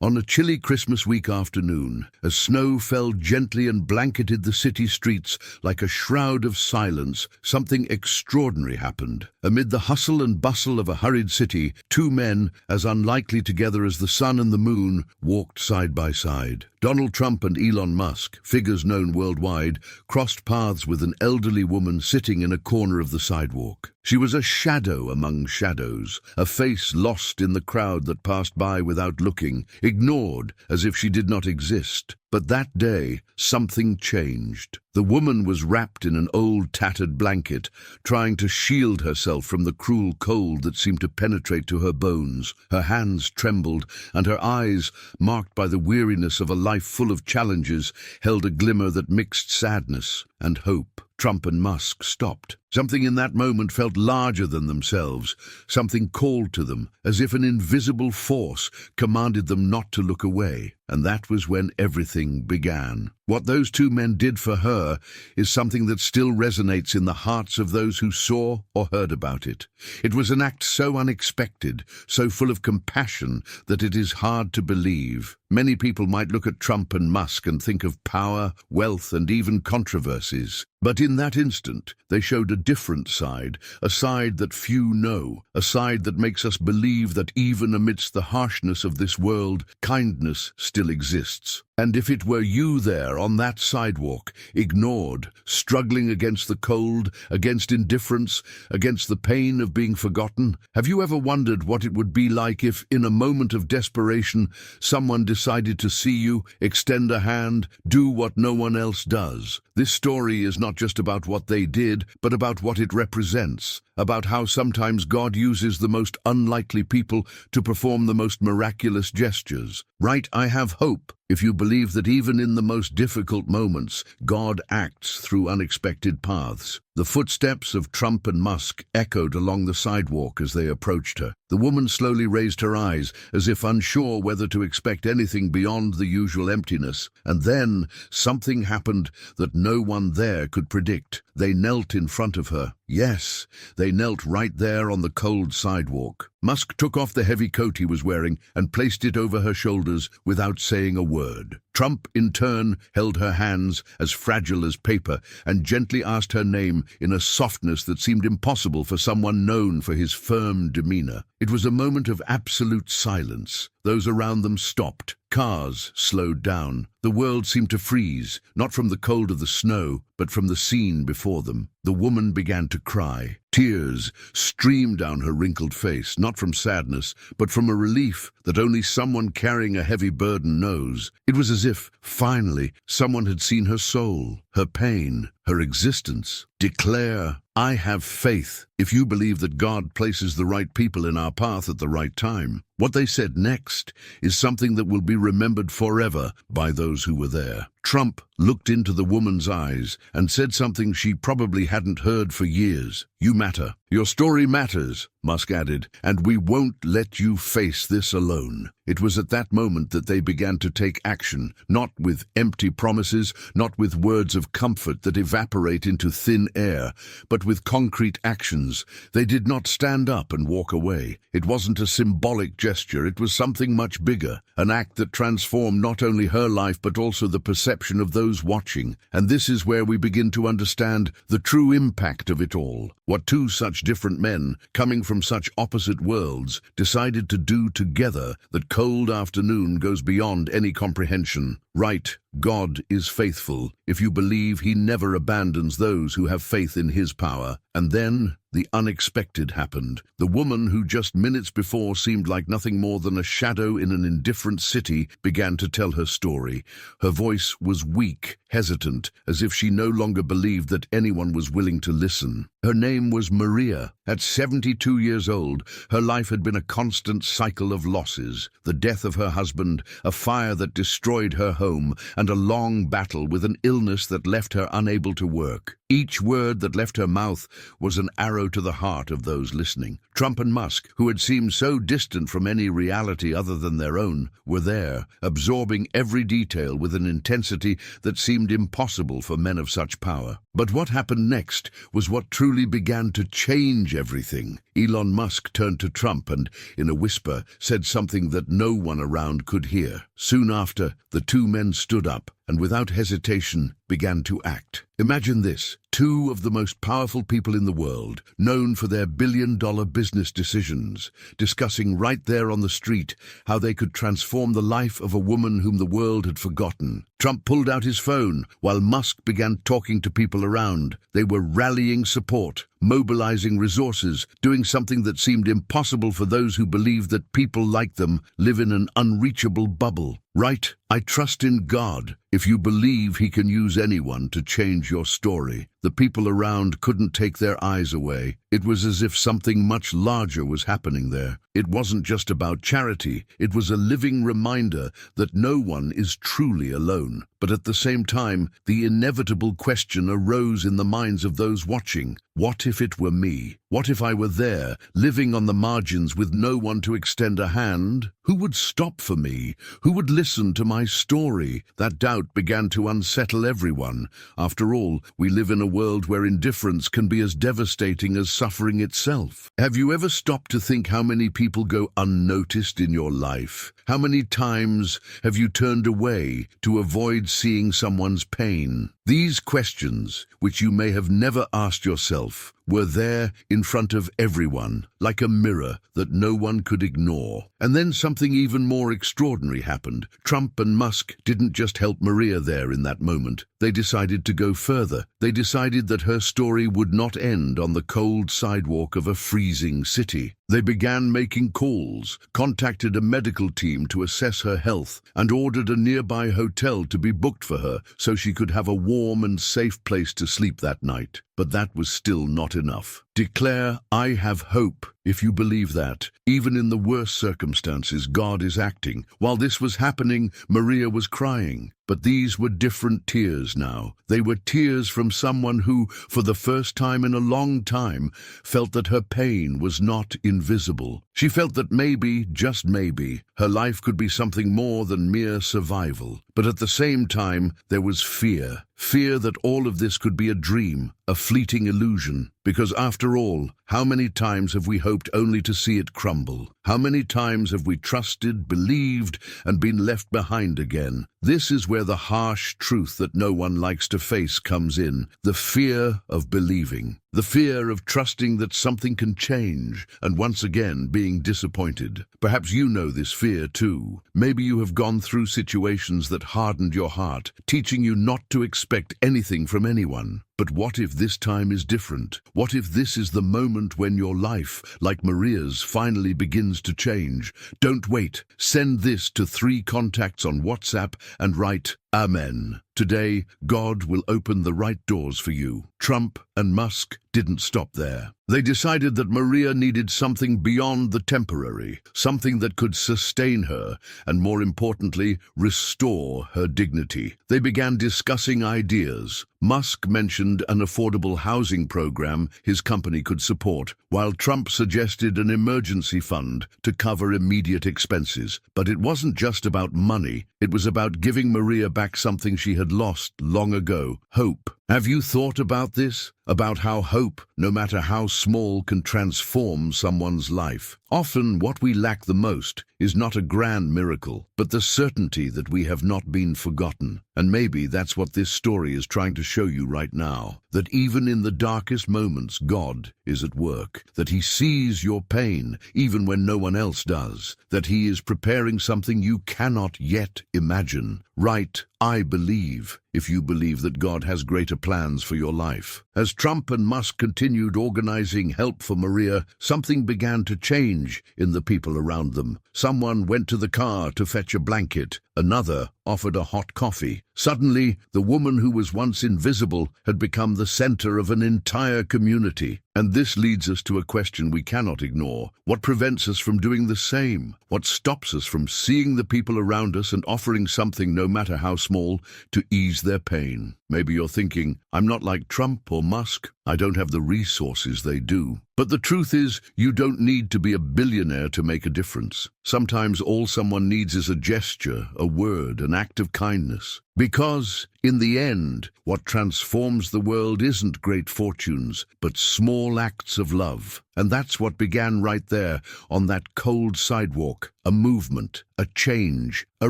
On a chilly Christmas week afternoon, as snow fell gently and blanketed the city streets like a shroud of silence, something extraordinary happened. Amid the hustle and bustle of a hurried city, two men, as unlikely together as the sun and the moon, walked side by side. Donald Trump and Elon Musk, figures known worldwide, crossed paths with an elderly woman sitting in a corner of the sidewalk. She was a shadow among shadows, a face lost in the crowd that passed by without looking, ignored as if she did not exist. But that day, something changed. The woman was wrapped in an old tattered blanket, trying to shield herself from the cruel cold that seemed to penetrate to her bones. Her hands trembled, and her eyes, marked by the weariness of a life full of challenges, held a glimmer that mixed sadness and hope. Trump and Musk stopped. Something in that moment felt larger than themselves. Something called to them, as if an invisible force commanded them not to look away. And that was when everything began. What those two men did for her is something that still resonates in the hearts of those who saw or heard about it. It was an act so unexpected, so full of compassion, that it is hard to believe. Many people might look at Trump and Musk and think of power, wealth, and even controversies. But in that instant, they showed a different side, a side that few know, a side that makes us believe that even amidst the harshness of this world, kindness still exists. And if it were you there on that sidewalk, ignored, struggling against the cold, against indifference, against the pain of being forgotten, have you ever wondered what it would be like if, in a moment of desperation, someone decided to see you, extend a hand, do what no one else does? This story is not just about what they did, but about what it represents, about how sometimes God uses the most unlikely people to perform the most miraculous gestures. Right, I have hope. If you believe that even in the most difficult moments, God acts through unexpected paths. The footsteps of Trump and Musk echoed along the sidewalk as they approached her. The woman slowly raised her eyes, as if unsure whether to expect anything beyond the usual emptiness. And then something happened that no one there could predict. They knelt in front of her. Yes, they knelt right there on the cold sidewalk. Musk took off the heavy coat he was wearing and placed it over her shoulders without saying a word. Trump, in turn, held her hands, as fragile as paper, and gently asked her name in a softness that seemed impossible for someone known for his firm demeanor. It was a moment of absolute silence. Those around them stopped. Cars slowed down. The world seemed to freeze, not from the cold of the snow, but from the scene before them. The woman began to cry. Tears streamed down her wrinkled face, not from sadness, but from a relief that only someone carrying a heavy burden knows. It was as if, finally, someone had seen her soul, her pain, her existence. Declare, I have faith. If you believe that God places the right people in our path at the right time. What they said next is something that will be remembered forever by those who were there. Trump looked into the woman's eyes and said something she probably hadn't heard for years. You matter. Your story matters, Musk added, and we won't let you face this alone. It was at that moment that they began to take action, not with empty promises, not with words of comfort that evaporate into thin air, but with concrete actions. They did not stand up and walk away. It wasn't a symbolic gesture, it was something much bigger, an act that transformed not only her life but also the perception of those watching. And this is where we begin to understand the true impact of it all. What two such different men, coming from such opposite worlds, decided to do together that cold afternoon goes beyond any comprehension. Right, God is faithful. If you believe, he never abandons those who have faith in his power. And then the unexpected happened. The woman who just minutes before seemed like nothing more than a shadow in an indifferent city began to tell her story. Her voice was weak, hesitant, as if she no longer believed that anyone was willing to listen. Her name was Maria. At 72 years old, her life had been a constant cycle of losses. The death of her husband, a fire that destroyed her home, and a long battle with an illness that left her unable to work. Each word that left her mouth was an arrow to the heart of those listening. Trump and Musk, who had seemed so distant from any reality other than their own, were there, absorbing every detail with an intensity that seemed impossible for men of such power. But what happened next was what truly began to change everything. Elon Musk turned to Trump and, in a whisper, said something that no one around could hear. Soon after, the two men stood up and without hesitation began to act. Imagine this: two of the most powerful people in the world, known for their billion-dollar business decisions, discussing right there on the street how they could transform the life of a woman whom the world had forgotten. Trump pulled out his phone while Musk began talking to people around. They were rallying support, mobilizing resources, doing something that seemed impossible for those who believe that people like them live in an unreachable bubble. Right? I trust in God. If you believe He can use anyone to change your story. The people around couldn't take their eyes away. It was as if something much larger was happening there. It wasn't just about charity. It was a living reminder that no one is truly alone. But at the same time, the inevitable question arose in the minds of those watching. What if it were me? What if I were there, living on the margins with no one to extend a hand? Who would stop for me? Who would listen to my story? That doubt began to unsettle everyone. After all, we live in a world where indifference can be as devastating as suffering itself. Have you ever stopped to think how many people go unnoticed in your life? How many times have you turned away to avoid seeing someone's pain? These questions, which you may have never asked yourself, were there in front of everyone, like a mirror that no one could ignore. And then something even more extraordinary happened. Trump and Musk didn't just help Maria there in that moment. They decided to go further. They decided that her story would not end on the cold sidewalk of a freezing city. They began making calls, contacted a medical team to assess her health, and ordered a nearby hotel to be booked for her so she could have a warm and safe place to sleep that night. But that was still not enough. Declare, I have hope. If you believe that, even in the worst circumstances, God is acting. While this was happening, Maria was crying. But these were different tears now. They were tears from someone who, for the first time in a long time, felt that her pain was not invisible. She felt that maybe, just maybe, her life could be something more than mere survival. But at the same time, there was fear. Fear that all of this could be a dream, a fleeting illusion. Because after all, how many times have we hoped only to see it crumble? How many times have we trusted, believed, and been left behind again? This is where the harsh truth that no one likes to face comes in. The fear of believing. The fear of trusting that something can change, and once again being disappointed. Perhaps you know this fear too. Maybe you have gone through situations that hardened your heart, teaching you not to expect anything from anyone. But what if this time is different? What if this is the moment when your life, like Maria's, finally begins to change? Don't wait. Send this to 3 contacts on WhatsApp and write, Amen. Today, God will open the right doors for you. Trump and Musk didn't stop there. They decided that Maria needed something beyond the temporary, something that could sustain her, and more importantly, restore her dignity. They began discussing ideas. Musk mentioned an affordable housing program his company could support, while Trump suggested an emergency fund to cover immediate expenses. But it wasn't just about money. It was about giving Maria back something she had lost long ago: hope. Have you thought about this? About how hope, no matter how small, can transform someone's life? Often what we lack the most is not a grand miracle, but the certainty that we have not been forgotten. And maybe that's what this story is trying to show you right now. That even in the darkest moments, God is at work. That He sees your pain, even when no one else does. That He is preparing something you cannot yet imagine. Write, I believe, if you believe that God has greater plans for your life. As Trump and Musk continued organizing help for Maria, something began to change in the people around them. Someone went to the car to fetch a blanket. Another offered a hot coffee. Suddenly, the woman who was once invisible had become the center of an entire community. And this leads us to a question we cannot ignore. What prevents us from doing the same? What stops us from seeing the people around us and offering something, no matter how small, to ease their pain? Maybe you're thinking, I'm not like Trump or Musk. I don't have the resources they do. But the truth is, you don't need to be a billionaire to make a difference. Sometimes all someone needs is a gesture, a word, an act of kindness. Because, in the end, what transforms the world isn't great fortunes, but small acts of love. And that's what began right there, on that cold sidewalk. A movement, a change, a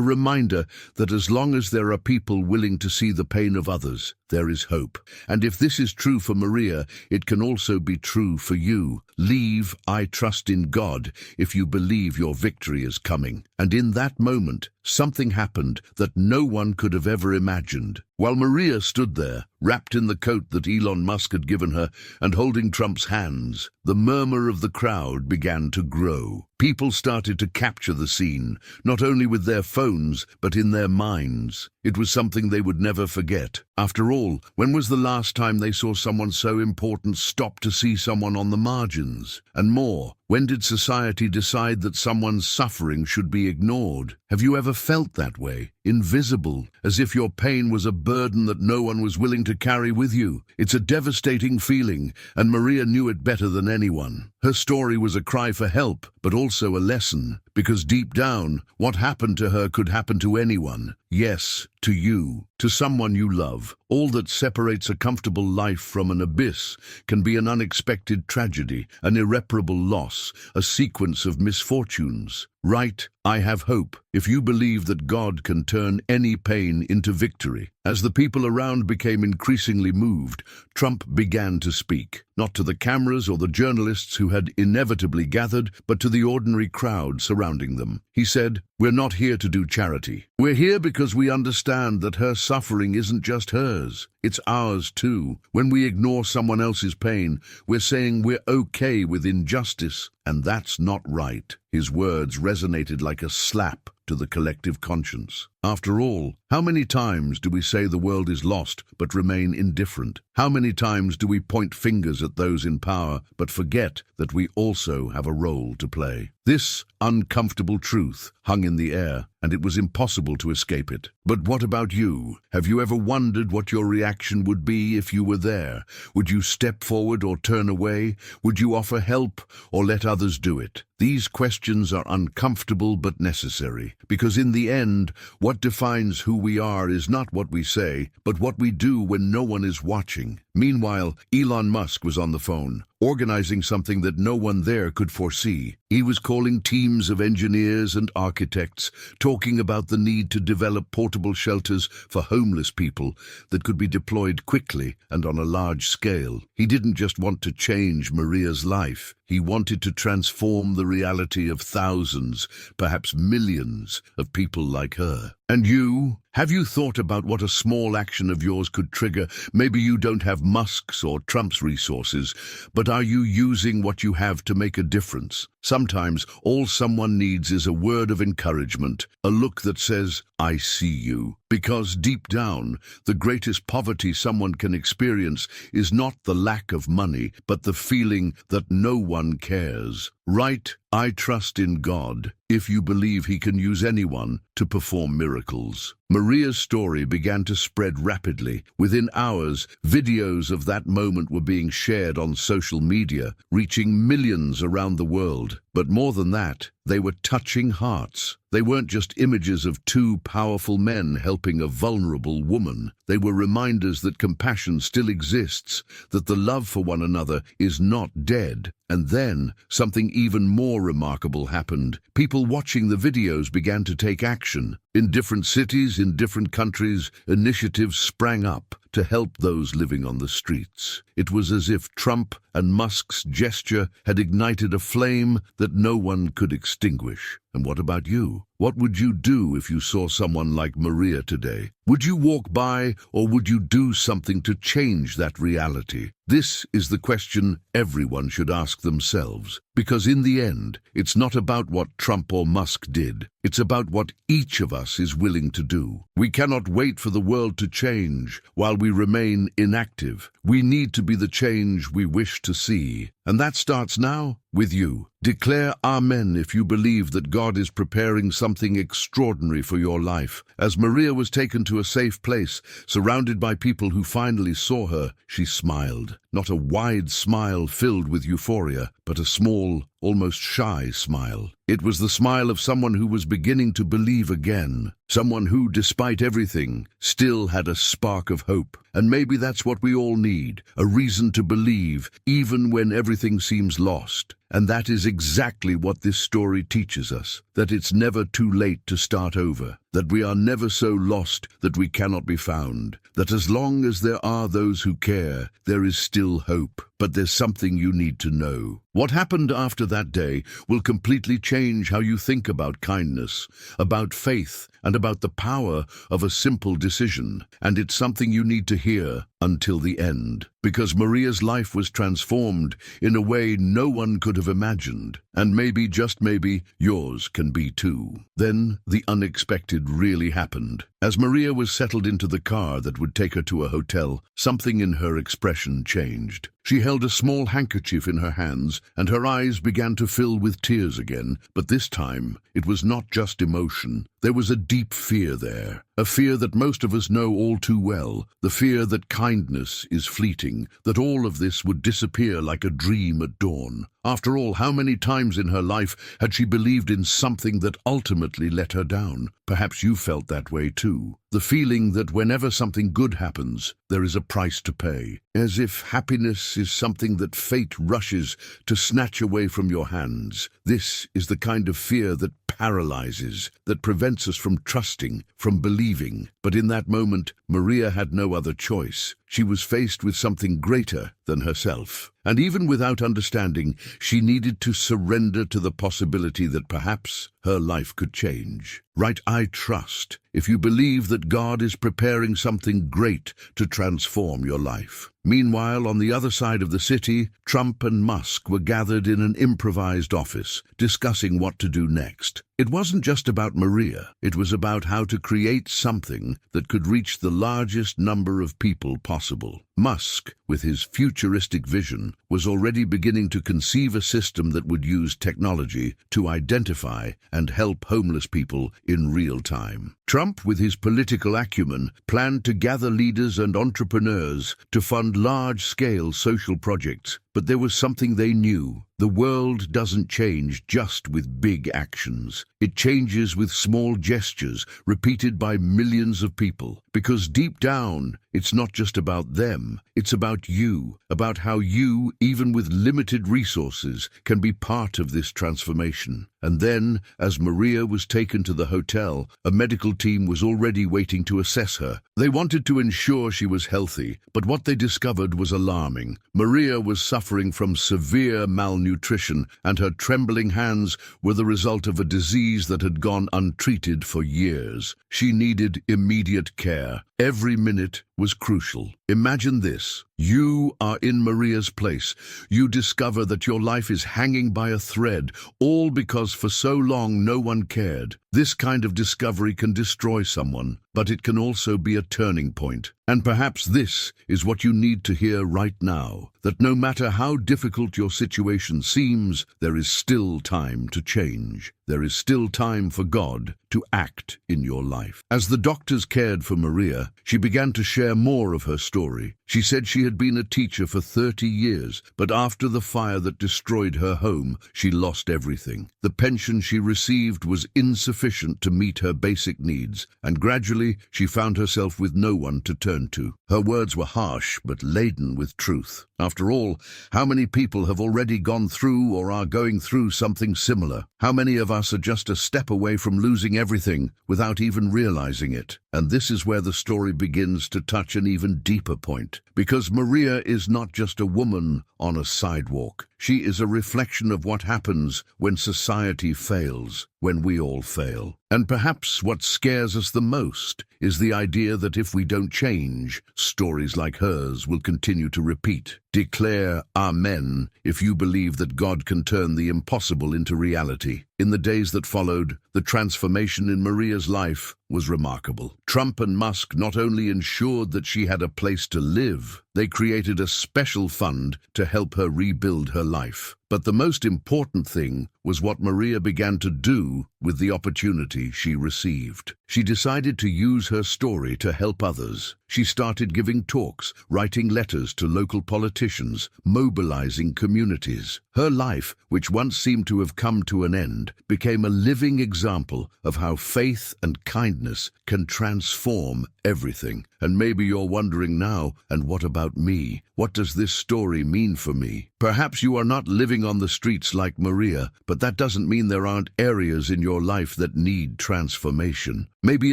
reminder that as long as there are people willing to see the pain of others, there is hope. And if this is true for Maria, it can also be true for you. Leave, I trust in God, if you believe your victory is coming. And in that moment, something happened that no one could have ever imagined. While Maria stood there, wrapped in the coat that Elon Musk had given her and holding Trump's hands, the murmur of the crowd began to grow. People started to capture the scene, not only with their phones, but in their minds. It was something they would never forget. After all, when was the last time they saw someone so important stop to see someone on the margins? And more, when did society decide that someone's suffering should be ignored? Have you ever felt that way? Invisible, as if your pain was a burden that no one was willing to carry with you. It's a devastating feeling, and Maria knew it better than anyone. Her story was a cry for help, but also a lesson, because deep down, what happened to her could happen to anyone. Yes, to you, to someone you love. All that separates a comfortable life from an abyss can be an unexpected tragedy, an irreparable loss, a sequence of misfortunes. Right, I have hope, if you believe that God can turn any pain into victory. As the people around became increasingly moved, Trump began to speak, not to the cameras or the journalists who had inevitably gathered, but to the ordinary crowd surrounding them. He said, "We're not here to do charity. We're here because we understand that her suffering isn't just hers. It's ours too. When we ignore someone else's pain, we're saying we're okay with injustice, and that's not right." His words resonated like a slap to the collective conscience. After all, how many times do we say the world is lost but remain indifferent? How many times do we point fingers at those in power but forget that we also have a role to play? This uncomfortable truth hung in the air, and it was impossible to escape it. But what about you? Have you ever wondered what your reaction would be if you were there? Would you step forward or turn away? Would you offer help or let others do it? These questions are uncomfortable but necessary, because in the end, what defines who we are is not what we say, but what we do when no one is watching. Meanwhile, Elon Musk was on the phone, organizing something that no one there could foresee. He was calling teams of engineers and architects, talking about the need to develop portable shelters for homeless people that could be deployed quickly and on a large scale. He didn't just want to change Maria's life. He wanted to transform the reality of thousands, perhaps millions, of people like her. And you? Have you thought about what a small action of yours could trigger? Maybe you don't have Musk's or Trump's resources, but are you using what you have to make a difference? Sometimes all someone needs is a word of encouragement, a look that says, "I see you." Because deep down, the greatest poverty someone can experience is not the lack of money, but the feeling that no one cares. Right, I trust in God, if you believe he can use anyone to perform miracles. Maria's story began to spread rapidly. Within hours, videos of that moment were being shared on social media, reaching millions around the world. But more than that, they were touching hearts. They weren't just images of two powerful men helping a vulnerable woman. They were reminders that compassion still exists, that the love for one another is not dead. And then, something even more remarkable happened. People watching the videos began to take action. In different cities, in different countries, initiatives sprang up to help those living on the streets. It was as if Trump and Musk's gesture had ignited a flame that no one could extinguish. And what about you? What would you do if you saw someone like Maria today? Would you walk by, or would you do something to change that reality? This is the question everyone should ask themselves, because in the end, it's not about what Trump or Musk did. It's about what each of us is willing to do. We cannot wait for the world to change while we remain inactive. We need to be the change we wish to see. And that starts now with you. Declare Amen if you believe that God is preparing something extraordinary for your life. As Maria was taken to a safe place, surrounded by people who finally saw her, she smiled. Not a wide smile filled with euphoria, but a small, almost shy smile. It was the smile of someone who was beginning to believe again. Someone who, despite everything, still had a spark of hope. And maybe that's what we all need, a reason to believe, even when everything seems lost. And that is exactly what this story teaches us, that it's never too late to start over, that we are never so lost that we cannot be found, that as long as there are those who care, there is still hope. But there's something you need to know. What happened after that day will completely change how you think about kindness, about faith, and about the power of a simple decision. And it's something you need to hear until the end, because Maria's life was transformed in a way no one could have imagined. And maybe, just maybe, yours can be too. Then the unexpected really happened. As Maria was settled into the car that would take her to a hotel, something in her expression changed. She held a small handkerchief in her hands, and her eyes began to fill with tears again. But this time, it was not just emotion. There was a deep fear there, a fear that most of us know all too well, the fear that kindness is fleeting, that all of this would disappear like a dream at dawn. After all, how many times in her life had she believed in something that ultimately let her down? Perhaps you felt that way too. The feeling that whenever something good happens, there is a price to pay. As if happiness is something that fate rushes to snatch away from your hands. This is the kind of fear that paralyzes, that prevents us from trusting, from believing. But in that moment, Maria had no other choice. She was faced with something greater than herself. And even without understanding, she needed to surrender to the possibility that perhaps her life could change. Right, I trust if you believe that God is preparing something great to transform your life. Meanwhile, on the other side of the city, Trump and Musk were gathered in an improvised office, discussing what to do next. It wasn't just about Maria. It was about how to create something that could reach the largest number of people possible. Musk, with his futuristic vision, was already beginning to conceive a system that would use technology to identify and help homeless people in real time. Trump, with his political acumen, planned to gather leaders and entrepreneurs to fund large-scale social projects. But there was something they knew. The world doesn't change just with big actions. It changes with small gestures repeated by millions of people. Because deep down, it's not just about them. It's about you, about how you, even with limited resources, can be part of this transformation. And then, as Maria was taken to the hotel, a medical team was already waiting to assess her. They wanted to ensure she was healthy, but what they discovered was alarming. Maria was suffering from severe malnutrition, and her trembling hands were the result of a disease that had gone untreated for years. She needed immediate care. Every minute was crucial. Imagine this. You are in Maria's place. You discover that your life is hanging by a thread, all because for so long no one cared. This kind of discovery can destroy someone, but it can also be a turning point. And perhaps this is what you need to hear right now, that no matter how difficult your situation seems, there is still time to change. There is still time for God to act in your life. As the doctors cared for Maria, she began to share more of her story. She said she had been a teacher for 30 years, but after the fire that destroyed her home, she lost everything. The pension she received was insufficient to meet her basic needs, and gradually she found herself with no one to turn to. Her words were harsh, but laden with truth. After all, how many people have already gone through or are going through something similar? How many of us are just a step away from losing everything without even realizing it? And this is where the story begins to touch an even deeper point. Because Maria is not just a woman on a sidewalk. She is a reflection of what happens when society fails, when we all fail. And perhaps what scares us the most is the idea that if we don't change, stories like hers will continue to repeat. Declare Amen if you believe that God can turn the impossible into reality. In the days that followed, the transformation in Maria's life was remarkable. Trump and Musk not only ensured that she had a place to live, they created a special fund to help her rebuild her life. But the most important thing was what Maria began to do with the opportunity she received. She decided to use her story to help others. She started giving talks, writing letters to local politicians, mobilizing communities. Her life, which once seemed to have come to an end, became a living example of how faith and kindness can transform everything. And maybe you're wondering now, and what about me? What does this story mean for me? Perhaps you are not living on the streets like Maria, but that doesn't mean there aren't areas in your life that need transformation. Maybe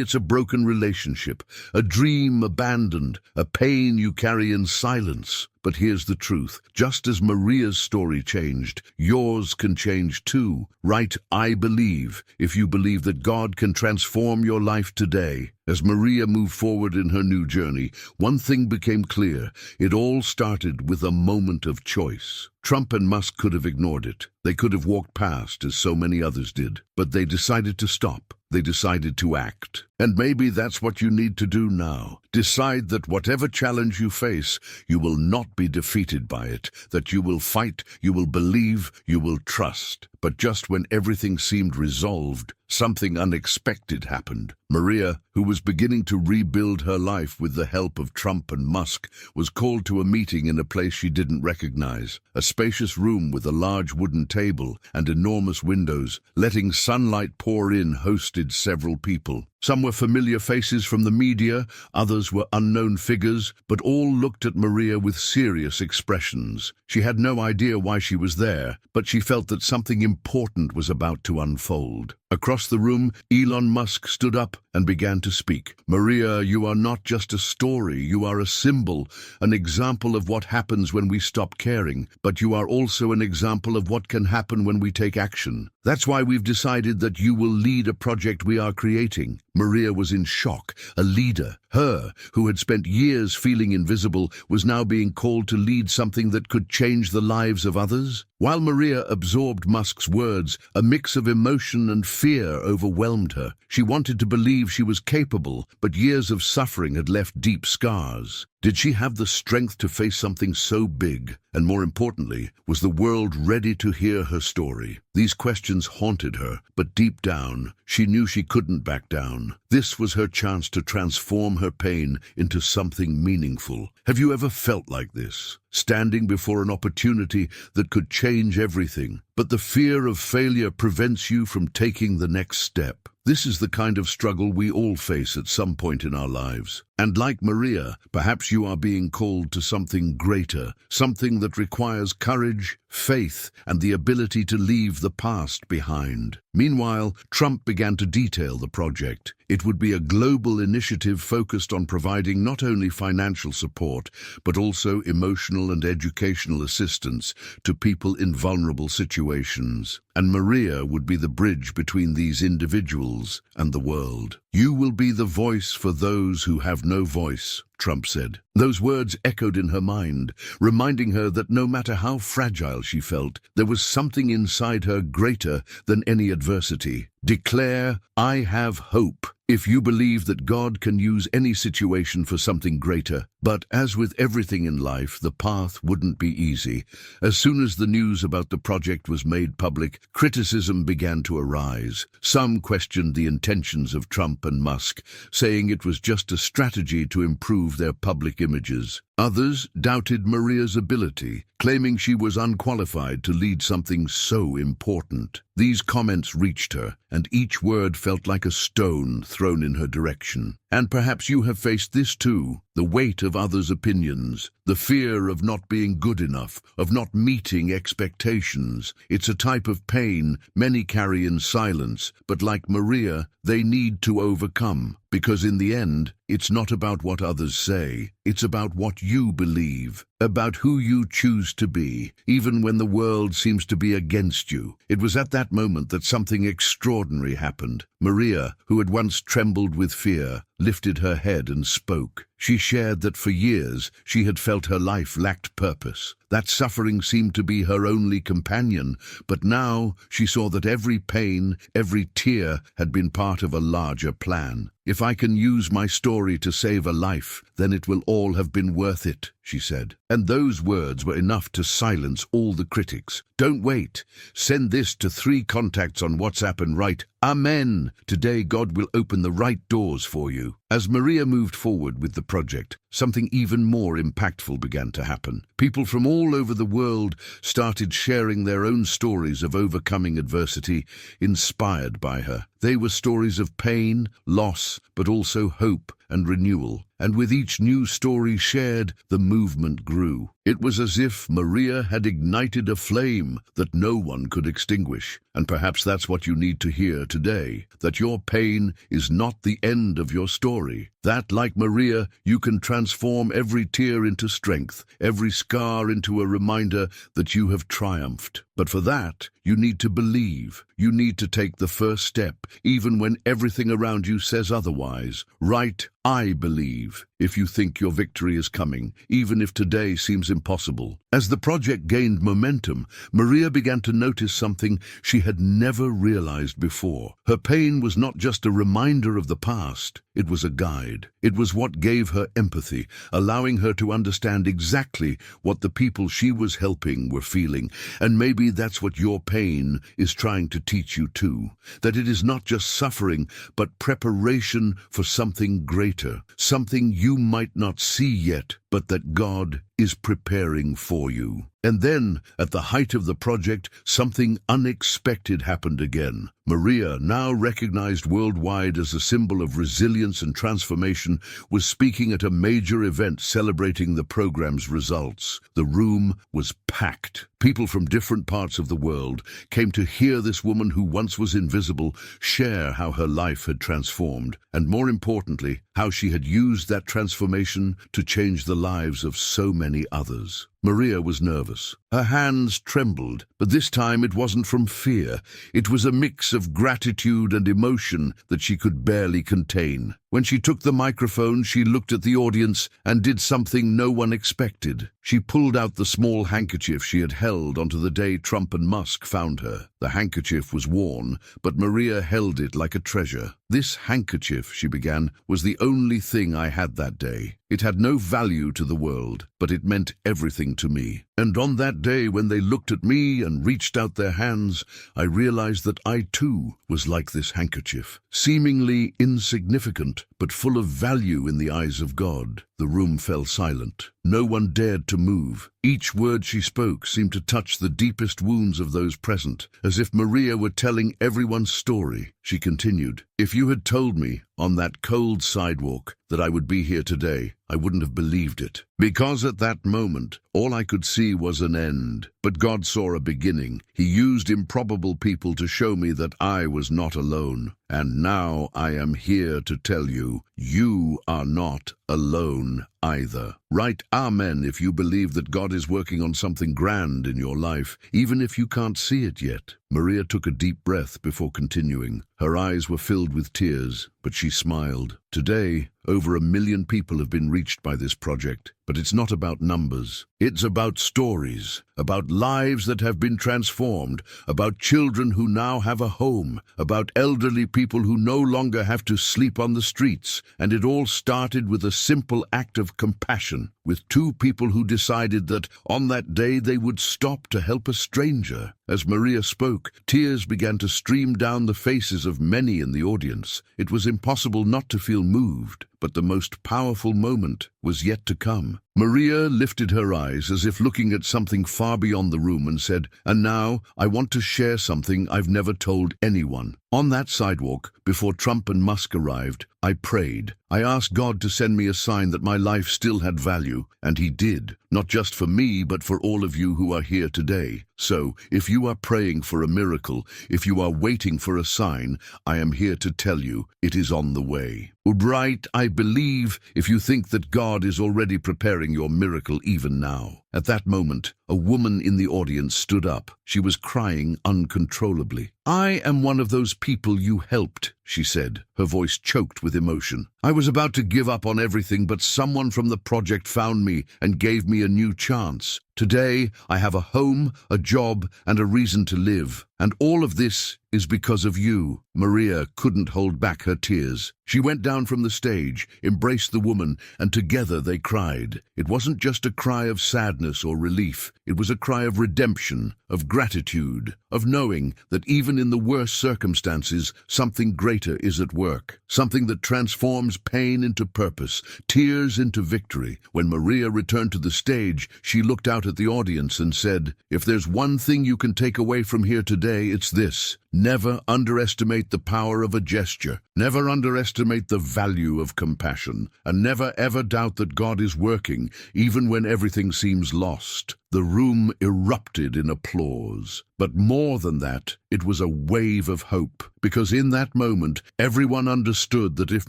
it's a broken relationship, a dream abandoned, a pain you carry in silence. But here's the truth. Just as Maria's story changed, yours can change too. Write "I believe" if you believe that God can transform your life today. As Maria moved forward in her new journey, one thing became clear. It all started with a moment of choice. Trump and Musk could have ignored it. They could have walked past, as so many others did. But they decided to stop. They decided to act. And maybe that's what you need to do now. Decide that whatever challenge you face, you will not be defeated by it, that you will fight, you will believe, you will trust. But just when everything seemed resolved, something unexpected happened. Maria, who was beginning to rebuild her life with the help of Trump and Musk, was called to a meeting in a place she didn't recognize. A spacious room with a large wooden table and enormous windows, letting sunlight pour in, hosted several people. Some were familiar faces from the media, others were unknown figures, but all looked at Maria with serious expressions. She had no idea why she was there, but she felt that something important was about to unfold. Across the room, Elon Musk stood up and began to speak. "Maria, you are not just a story, you are a symbol, an example of what happens when we stop caring, but you are also an example of what can happen when we take action. That's why we've decided that you will lead a project we are creating." Maria was in shock. A leader, her, who had spent years feeling invisible, was now being called to lead something that could change the lives of others. While Maria absorbed Musk's words, a mix of emotion and fear overwhelmed her. She wanted to believe she was capable, but years of suffering had left deep scars. Did she have the strength to face something so big? And more importantly, was the world ready to hear her story? These questions haunted her, but deep down, she knew she couldn't back down. This was her chance to transform her pain into something meaningful. Have you ever felt like this? Standing before an opportunity that could change everything, but the fear of failure prevents you from taking the next step. This is the kind of struggle we all face at some point in our lives. And like Maria, perhaps you are being called to something greater, something that requires courage, faith, and the ability to leave the past behind. Meanwhile, Trump began to detail the project. It would be a global initiative focused on providing not only financial support, but also emotional and educational assistance to people in vulnerable situations. And Maria would be the bridge between these individuals and the world. "You will be the voice for those who have no voice," Trump said. Those words echoed in her mind, reminding her that no matter how fragile she felt, there was something inside her greater than any adversity. Declare, "I have hope," if you believe that God can use any situation for something greater. But as with everything in life, the path wouldn't be easy. As soon as the news about the project was made public, criticism began to arise. Some questioned the intentions of Trump and Musk, saying it was just a strategy to improve their public images. Others doubted Maria's ability, claiming she was unqualified to lead something so important. These comments reached her, and each word felt like a stone thrown in her direction. And perhaps you have faced this too, the weight of others' opinions, The fear of not being good enough, of not meeting expectations. It's a type of pain many carry in silence, but like Maria, they need to overcome. Because in the end, it's not about what others say. It's about what you believe, about who you choose to be, even when the world seems to be against you. It was at that moment that something extraordinary happened. Maria, who had once trembled with fear, lifted her head and spoke. She shared that for years she had felt her life lacked purpose. That suffering seemed to be her only companion, but now she saw that every pain, every tear had been part of a larger plan. "If I can use my story to save a life, then it will all have been worth it," she said. And those words were enough to silence all the critics. "Don't wait. Send this to 3 contacts on WhatsApp and write, 'Amen.' Today God will open the right doors for you." As Maria moved forward with the project, something even more impactful began to happen. People from all over the world started sharing their own stories of overcoming adversity, inspired by her. They were stories of pain, loss, but also hope and renewal. And with each new story shared, the movement grew. It was as if Maria had ignited a flame that no one could extinguish. And perhaps that's what you need to hear today, that your pain is not the end of your story. That, like Maria, you can transform every tear into strength, every scar into a reminder that you have triumphed. But for that, you need to believe. You need to take the first step, even when everything around you says otherwise. Write, "I believe," if you think your victory is coming, even if today seems impossible. As the project gained momentum, Maria began to notice something she had never realized before. Her pain was not just a reminder of the past, it was a guide. It was what gave her empathy, allowing her to understand exactly what the people she was helping were feeling. And maybe that's what your pain is trying to teach you too, that it is not just suffering, but preparation for something greater, something you might not see yet, but that God is preparing for you. And then, at the height of the project, something unexpected happened again. Maria, now recognized worldwide as a symbol of resilience and transformation, was speaking at a major event celebrating the program's results. The room was packed. People from different parts of the world came to hear this woman who once was invisible share how her life had transformed, and more importantly, how she had used that transformation to change the lives of so many others. Maria was nervous. Her hands trembled, but this time it wasn't from fear. It was a mix of gratitude and emotion that she could barely contain. When she took the microphone, she looked at the audience and did something no one expected. She pulled out the small handkerchief she had held onto the day Trump and Musk found her. The handkerchief was worn, but Maria held it like a treasure. "This handkerchief," she began, "was the only thing I had that day. It had no value to the world, but it meant everything to me. And on that day, when they looked at me and reached out their hands, I realized that I too was like this handkerchief, seemingly insignificant, but full of value in the eyes of God." The room fell silent. No one dared to move. Each word she spoke seemed to touch the deepest wounds of those present, as if Maria were telling everyone's story. She continued, "If you had told me on that cold sidewalk that I would be here today, I wouldn't have believed it. Because at that moment, all I could see was an end. But God saw a beginning. He used improbable people to show me that I was not alone. And now I am here to tell you, you are not alone either." Write "Amen" if you believe that God is working on something grand in your life, even if you can't see it yet. Maria took a deep breath before continuing. Her eyes were filled with tears, but she smiled. Today, over 1 million people have been reached by this project. But it's not about numbers. It's about stories, about lives that have been transformed, about children who now have a home, about elderly people who no longer have to sleep on the streets. And it all started with a simple act of compassion, with 2 people who decided that on that day they would stop to help a stranger. As Maria spoke, tears began to stream down the faces of many in the audience. It was impossible not to feel moved, but the most powerful moment was yet to come. Maria lifted her eyes as if looking at something far beyond the room and said, "And now I want to share something I've never told anyone. On that sidewalk, before Trump and Musk arrived, I prayed. I asked God to send me a sign that my life still had value, and He did, not just for me, but for all of you who are here today. So, if you are praying for a miracle, if you are waiting for a sign, I am here to tell you it is on the way. Right, I believe if you think that God is already preparing your miracle even now." At that moment, a woman in the audience stood up. She was crying uncontrollably. "I am one of those people you helped," she said, her voice choked with emotion. "I was about to give up on everything, but someone from the project found me and gave me a new chance. Today, I have a home, a job, and a reason to live. And all of this is because of you." Maria couldn't hold back her tears. She went down from the stage, embraced the woman, and together they cried. It wasn't just a cry of sadness or relief. It was a cry of redemption, of gratitude, of knowing that even in the worst circumstances, something greater is at work. Something that transforms pain into purpose, tears into victory. When Maria returned to the stage, she looked out at the audience and said, "If there's one thing you can take away from here today, it's this. Never underestimate the power of a gesture. Never underestimate the value of compassion. And never ever doubt that God is working, even when everything seems lost." The room erupted in applause. But more than that, it was a wave of hope. Because in that moment, everyone understood that if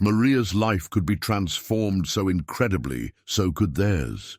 Maria's life could be transformed so incredibly, so could theirs.